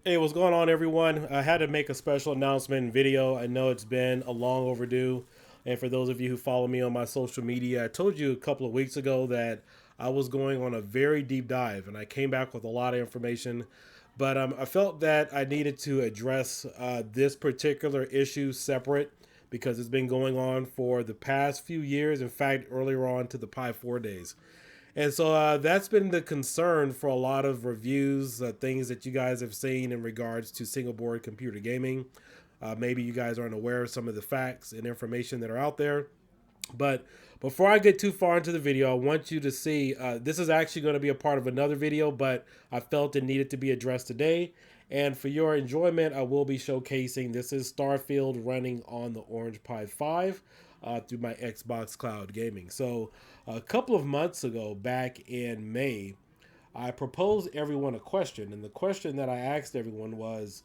Hey, what's going on, everyone? I had to make a special announcement and video. I know it's been a long overdue. And for those of you who follow me on my social media, I told you a couple of weeks ago that I was going on a very deep dive and I came back with a lot of information. But I felt that I needed to address this particular issue separate because it's been going on for the past few years. In fact, earlier on to the Pi 4 days. And so that's been the concern for a lot of reviews, things that you guys have seen in regards to single board computer gaming. Maybe you guys aren't aware of some of the facts and information that are out there. But before I get too far into the video, I want you to see this is actually going to be a part of another video, but I felt it needed to be addressed today. And for your enjoyment, I will be showcasing this is Starfield running on the Orange Pi 5 through my Xbox Cloud Gaming. So a couple of months ago, back in May, I proposed everyone a question. And the question that I asked everyone was,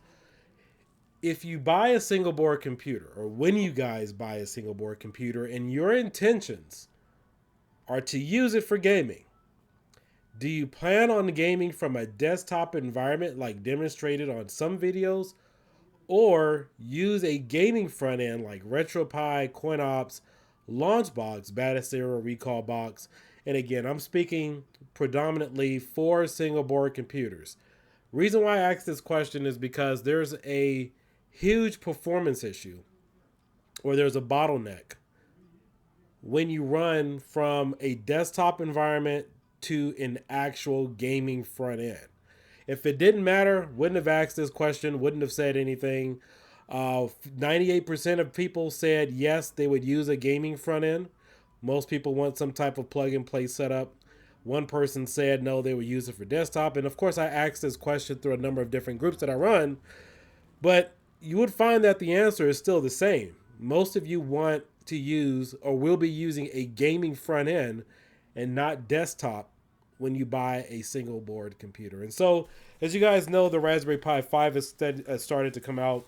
if you buy a single board computer, or when you guys buy a single board computer, and your intentions are to use it for gaming, do you plan on gaming from a desktop environment like demonstrated on some videos, or use a gaming front end like RetroPie, CoinOps, Launchbox, Batistera, Recall Box? And again, I'm speaking predominantly for single board computers. Reason why I asked this question is because there's a huge performance issue, or there's a bottleneck when you run from a desktop environment to an actual gaming front end. If it didn't matter, wouldn't have asked this question, wouldn't have said anything. 98% of people said yes, they would use a gaming front end. Most people want some type of plug and play setup. One person said no, they would use it for desktop. And of course, I asked this question through a number of different groups that I run, but you would find that the answer is still the same. Most of you want to use or will be using a gaming front end and not desktop when you buy a single board computer. And so, as you guys know, the Raspberry Pi 5 has started to come out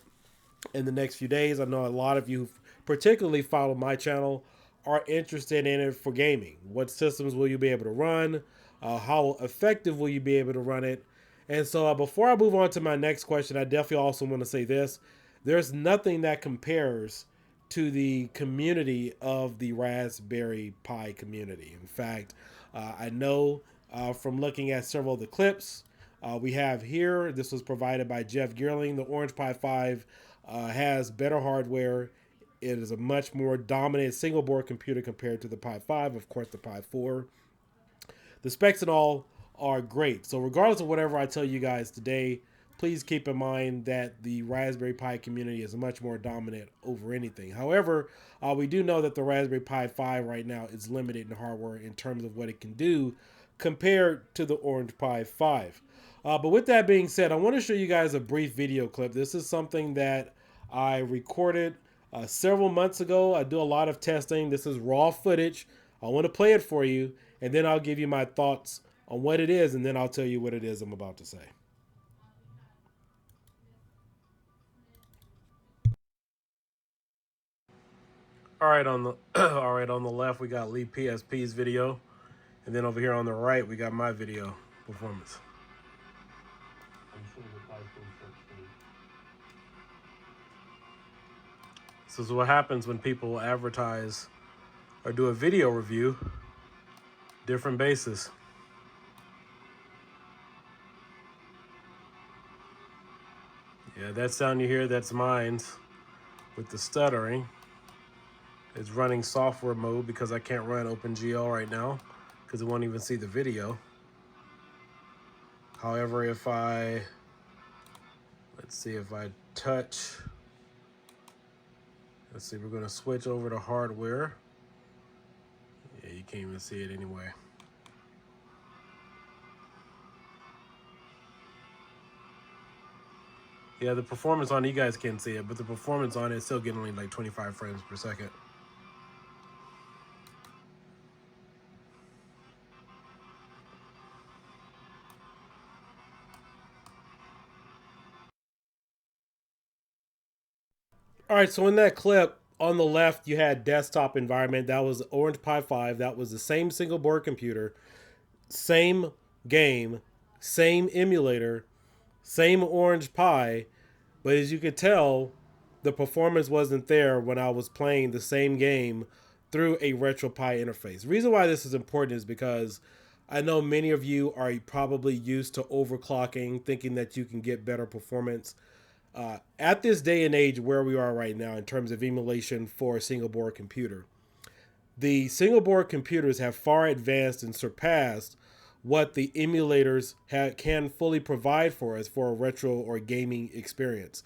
in the next few days. I know a lot of you, particularly follow my channel, are interested in it for gaming. What systems will you be able to run? How effective will you be able to run it? And so before I move on to my next question, I definitely also want to say this. There's nothing that compares to the community of the Raspberry Pi community. In fact, I know from looking at several of the clips we have here, this was provided by Jeff Geerling. The Orange Pi 5 has better hardware. It is a much more dominant single board computer compared to the Pi 5, of course, the Pi 4. The specs and all are great. So regardless of whatever I tell you guys today, please keep in mind that the Raspberry Pi community is much more dominant over anything. However, we do know that the Raspberry Pi 5 right now is limited in hardware in terms of what it can do compared to the Orange Pi 5. But with that being said, I want to show you guys a brief video clip. This is something that I recorded several months ago. I do a lot of testing. This is raw footage. I want to play it for you, and then I'll give you my thoughts on what it is, and then I'll tell you what it is I'm about to say. All right, on the all right, on the left we got Lee PSP's video, and then over here on the right we got my video performance. This is what happens when people advertise or do a video review, different bases. Yeah, that sound you hear, that's mine with the stuttering. It's running software mode because I can't run OpenGL right now because it won't even see the video. However, if I, let's see, if I touch, let's see, we're going to switch over to hardware. Yeah, you can't even see it anyway. Yeah, the performance on, you guys can't see it, but the performance on it is still getting only like 25 frames per second. All right, so in that clip, on the left, you had desktop environment. That was Orange Pi 5. That was the same single board computer, same game, same emulator, same orange pie, but as you could tell, the performance wasn't there when I was playing the same game through a RetroPie interface. The reason why this is important is because I know many of you are probably used to overclocking, thinking that you can get better performance. At this day and age where we are right now in terms of emulation for a single board computer, the single board computers have far advanced and surpassed what the emulators can fully provide for us for a retro or gaming experience.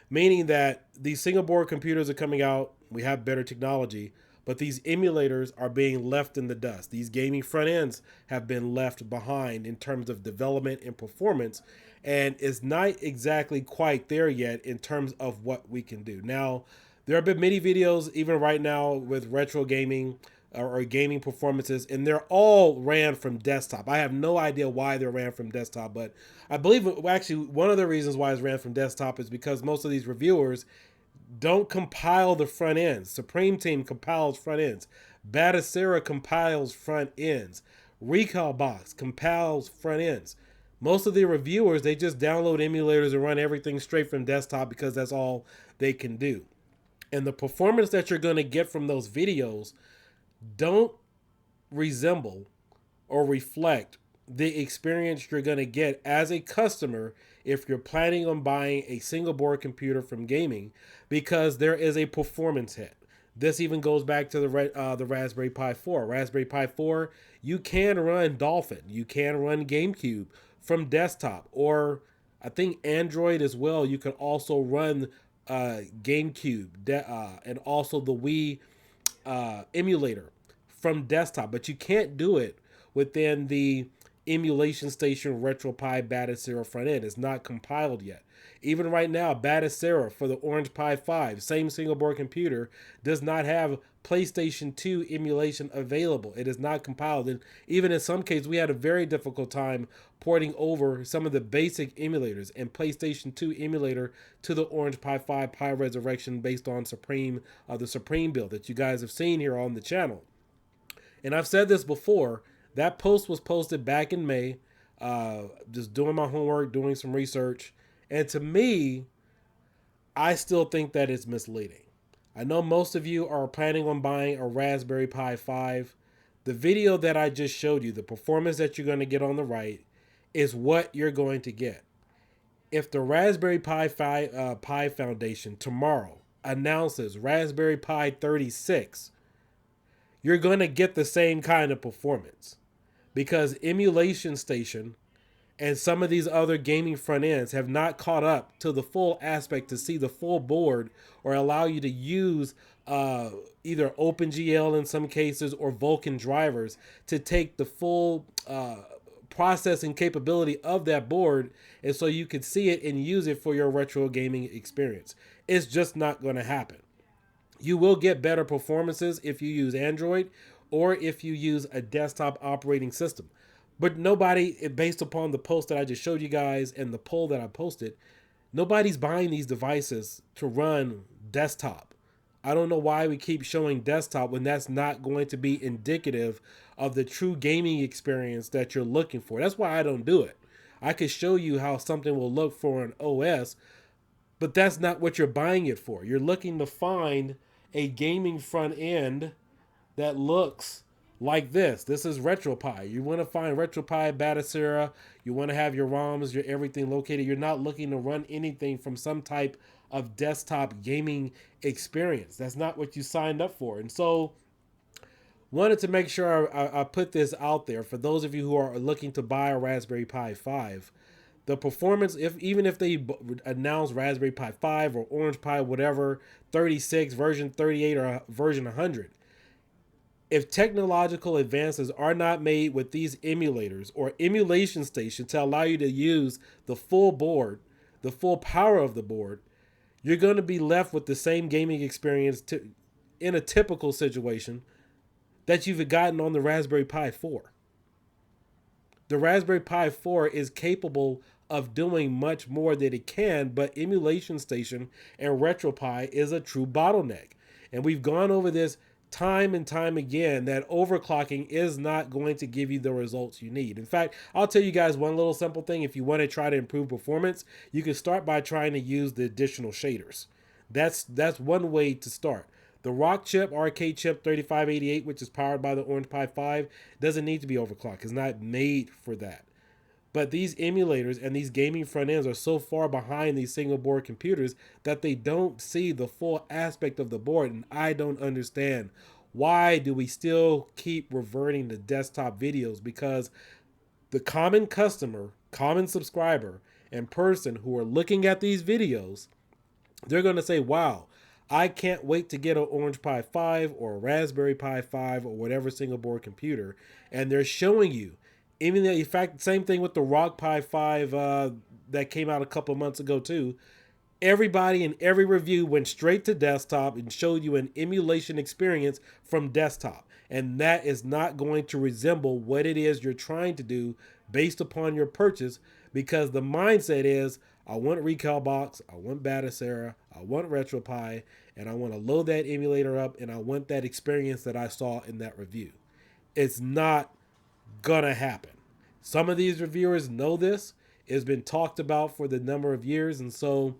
Meaning that these single board computers are coming out, we have better technology, but these emulators are being left in the dust. These gaming front ends have been left behind in terms of development and performance, and is not exactly quite there yet in terms of what we can do. Now, there have been many videos, even right now, with retro gaming or gaming performances, and they're all ran from desktop. I have no idea why they're ran from desktop, but I believe actually one of the reasons why it's ran from desktop is because most of these reviewers don't compile the front ends. Supreme Team compiles front ends. Batacera compiles front ends. Recall Box compiles front ends. Most of the reviewers, they just download emulators and run everything straight from desktop because that's all they can do. And the performance that you're going to get from those videos don't resemble or reflect the experience you're going to get as a customer if you're planning on buying a single board computer from gaming, because there is a performance hit. This even goes back to the Raspberry Pi 4. Raspberry Pi 4, you can run Dolphin, you can run GameCube from desktop, or I think Android as well. You can also run GameCube and also the Wii emulator from desktop, but you can't do it within the Emulation Station RetroPie Batacera front end. It's not compiled yet. Even right now, Batacera for the Orange Pi 5, same single board computer, does not have PlayStation 2 emulation available. It is not compiled. And even in some cases, we had a very difficult time porting over some of the basic emulators and PlayStation 2 emulator to the Orange Pi 5 Pi Resurrection based on the Supreme build that you guys have seen here on the channel. And I've said this before, that post was posted back in May, just doing my homework, doing some research. And to me, I still think that it's misleading. I know most of you are planning on buying a Raspberry Pi 5. The video that I just showed you, the performance that you're going to get on the right, is what you're going to get. If the Raspberry Pi Foundation tomorrow announces Raspberry Pi 36, you're going to get the same kind of performance, because Emulation Station and some of these other gaming front ends have not caught up to the full aspect to see the full board or allow you to use either OpenGL in some cases or Vulkan drivers to take the full processing capability of that board, and so you could see it and use it for your retro gaming experience. It's just not going to happen. You will get better performances if you use Android or if you use a desktop operating system. But nobody, based upon the post that I just showed you guys and the poll that I posted, nobody's buying these devices to run desktop. I don't know why we keep showing desktop when that's not going to be indicative of the true gaming experience that you're looking for. That's why I don't do it. I could show you how something will look for an OS, but that's not what you're buying it for. You're looking to find a gaming front end that looks like this. This is RetroPie. You want to find RetroPie Batacera. You want to have your ROMs, your everything located. You're not looking to run anything from some type of desktop gaming experience. That's not what you signed up for. And so wanted to make sure I put this out there for those of you who are looking to buy a Raspberry Pi 5. The performance, even if they announce Raspberry Pi 5 or Orange Pi, whatever, 36, version 38, or version 100, if technological advances are not made with these emulators or emulation stations to allow you to use the full board, the full power of the board, you're going to be left with the same gaming experience in a typical situation that you've gotten on the Raspberry Pi 4. The Raspberry Pi 4 is capable of doing much more than it can, but Emulation Station and RetroPie is a true bottleneck. And we've gone over this time and time again that overclocking is not going to give you the results you need. In fact, I'll tell you guys one little simple thing. If you want to try to improve performance, you can start by trying to use the additional shaders. That's one way to start. The Rock chip, arcade chip 3588, which is powered by the Orange Pi 5, doesn't need to be overclocked. It's not made for that. But these emulators and these gaming front ends are so far behind these single board computers that they don't see the full aspect of the board. And I don't understand, why do we still keep reverting to desktop videos? Because the common customer, common subscriber, and person who are looking at these videos, they're going to say, wow, I can't wait to get an Orange Pi 5 or a Raspberry Pi 5 or whatever single board computer. And they're showing you, even in fact, same thing with the Rock Pi 5 that came out a couple months ago too. Everybody in every review went straight to desktop and showed you an emulation experience from desktop. And that is not going to resemble what it is you're trying to do based upon your purchase, because the mindset is, I want Recalbox, I want Batacera, I want RetroPie, and I want to load that emulator up, and I want that experience that I saw in that review. It's not gonna happen. Some of these reviewers know this. It's been talked about for the number of years, and so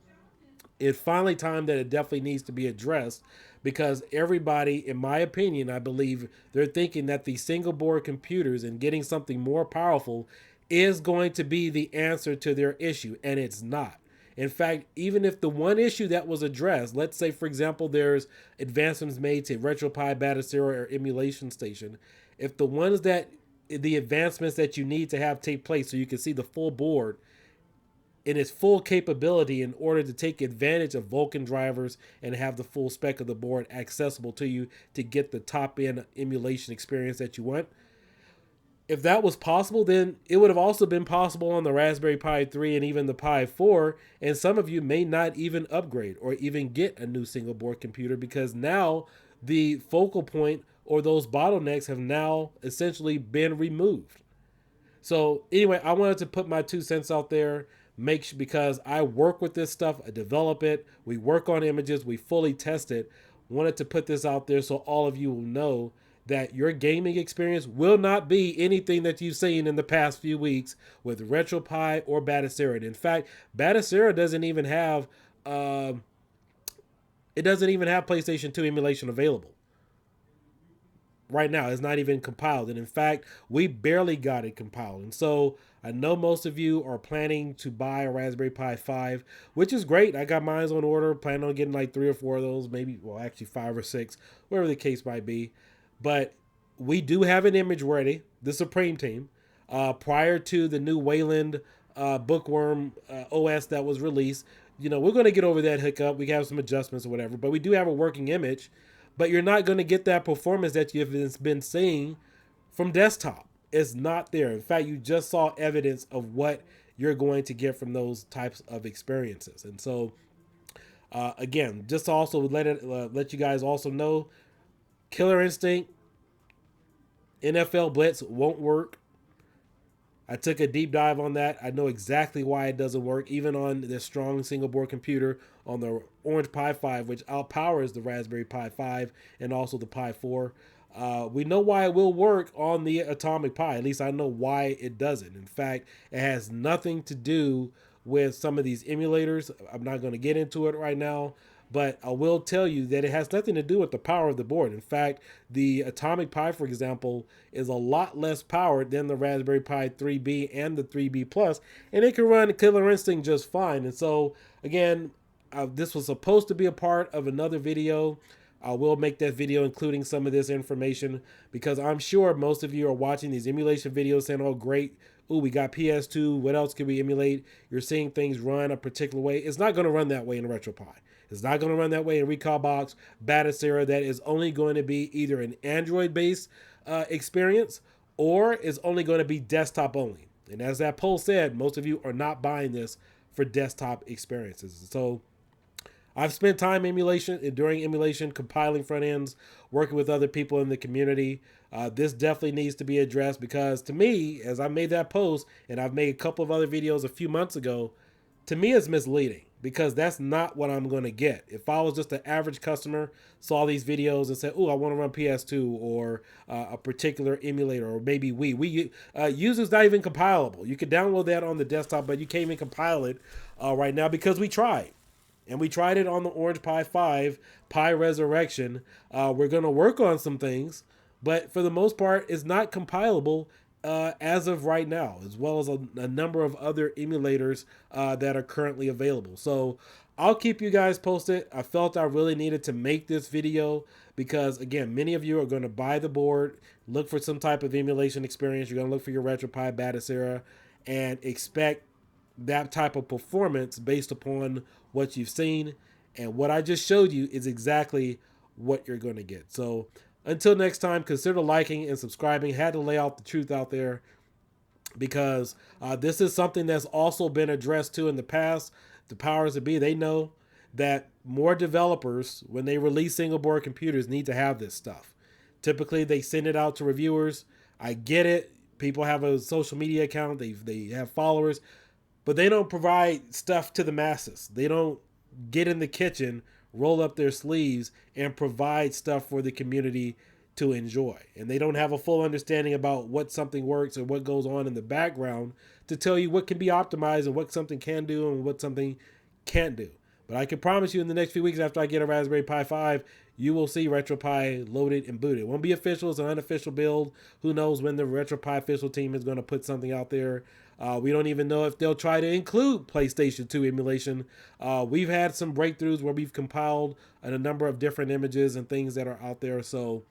it's finally time that it definitely needs to be addressed, because everybody, in my opinion, I believe they're thinking that these single board computers and getting something more powerful is going to be the answer to their issue, and it's not. In fact, even if the one issue that was addressed, let's say, for example, there's advancements made to RetroPie, Batacera, or Emulation Station, if the advancements that you need to have take place so you can see the full board in its full capability in order to take advantage of Vulkan drivers and have the full spec of the board accessible to you to get the top end emulation experience that you want. If that was possible, then it would have also been possible on the Raspberry Pi 3 and even the Pi 4, and some of you may not even upgrade or even get a new single board computer, because now the focal point or those bottlenecks have now essentially been removed. So anyway, I wanted to put my 2 cents out there, because I work with this stuff, I develop it, we work on images, we fully test it. Wanted to put this out there so all of you will know that your gaming experience will not be anything that you've seen in the past few weeks with RetroPie or Batacera. And in fact, Batacera doesn't even have PlayStation 2 emulation available. Right now, it's not even compiled. And in fact, we barely got it compiled. And so I know most of you are planning to buy a Raspberry Pi 5, which is great. I got mine on order, planning on getting like 3 or 4 of those, maybe, well, actually 5 or 6, whatever the case might be. But we do have an image ready, the Supreme team, prior to the new Wayland Bookworm OS that was released. You know, we're going to get over that hiccup. We have some adjustments or whatever, but we do have a working image. But you're not going to get that performance that you've been seeing from desktop. It's not there. In fact, you just saw evidence of what you're going to get from those types of experiences. And so, again, just to also let you guys also know, Killer Instinct, NFL Blitz won't work. I took a deep dive on that. I know exactly why it doesn't work, even on this strong single board computer on the Orange Pi 5, which outpowers the Raspberry Pi 5 and also the Pi 4. We know why it will work on the Atomic Pi. At least I know why it doesn't. In fact, it has nothing to do with some of these emulators. I'm not going to get into it right now, but I will tell you that it has nothing to do with the power of the board. In fact, the Atomic Pi, for example, is a lot less powered than the Raspberry Pi 3B and the 3B Plus, and it can run Killer Instinct just fine. And so, again, this was supposed to be a part of another video. I will make that video including some of this information, because I'm sure most of you are watching these emulation videos saying, oh, great. Ooh, we got PS2. What else can we emulate? You're seeing things run a particular way. It's not going to run that way in RetroPie. It's not going to run that way in Recalbox, Batacera. That is only going to be either an Android-based experience, or is only going to be desktop only. And as that poll said, most of you are not buying this for desktop experiences. So I've spent time during emulation, compiling front ends, working with other people in the community. This definitely needs to be addressed, because to me, as I made that post, and I've made a couple of other videos a few months ago, to me it's misleading, because that's not what I'm going to get. If I was just an average customer, saw these videos and said, "Oh, I want to run PS2 or a particular emulator, or maybe Wii user's not even compilable. You could download that on the desktop, but you can't even compile it right now because we tried." And we tried it on the Orange Pi 5, Pi Resurrection. We're going to work on some things, but for the most part, it's not compilable as of right now, as well as a number of other emulators that are currently available. So I'll keep you guys posted. I felt I really needed to make this video because, again, many of you are going to buy the board, look for some type of emulation experience. You're going to look for your RetroPie Batocera and expect that type of performance based upon what you've seen, and what I just showed you is exactly what you're going to get. So until next time, consider liking and subscribing. Had to lay out the truth out there because this is something that's also been addressed to in the past. The powers that be, they know that more developers, when they release single board computers, need to have this stuff. Typically they send it out to reviewers. I get it, people have a social media account, they have followers, but they don't provide stuff to the masses. They don't get in the kitchen, roll up their sleeves, and provide stuff for the community to enjoy. And they don't have a full understanding about what something works or what goes on in the background to tell you what can be optimized and what something can do and what something can't do. But I can promise you in the next few weeks after I get a Raspberry Pi 5, you will see RetroPie loaded and booted. It won't be official. It's an unofficial build. Who knows when the RetroPie official team is going to put something out there. We don't even know if they'll try to include PlayStation 2 emulation. We've had some breakthroughs where we've compiled a number of different images and things that are out there. So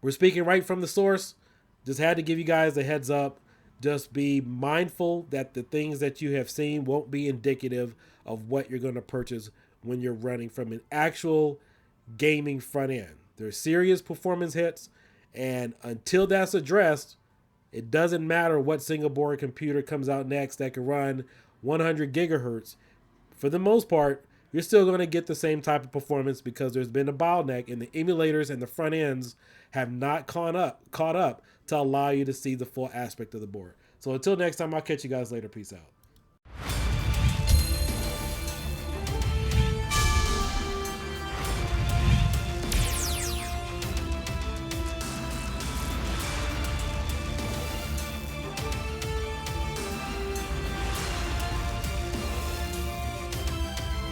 we're speaking right from the source. Just had to give you guys a heads up. Just be mindful that the things that you have seen won't be indicative of what you're going to purchase when you're running from an actual gaming front end. There's serious performance hits, and until that's addressed, it doesn't matter what single board computer comes out next that can run 100 gigahertz. For the most part, you're still going to get the same type of performance because there's been a bottleneck and the emulators and the front ends have not caught up to allow you to see the full aspect of the board. So until next time, I'll catch you guys later. Peace out.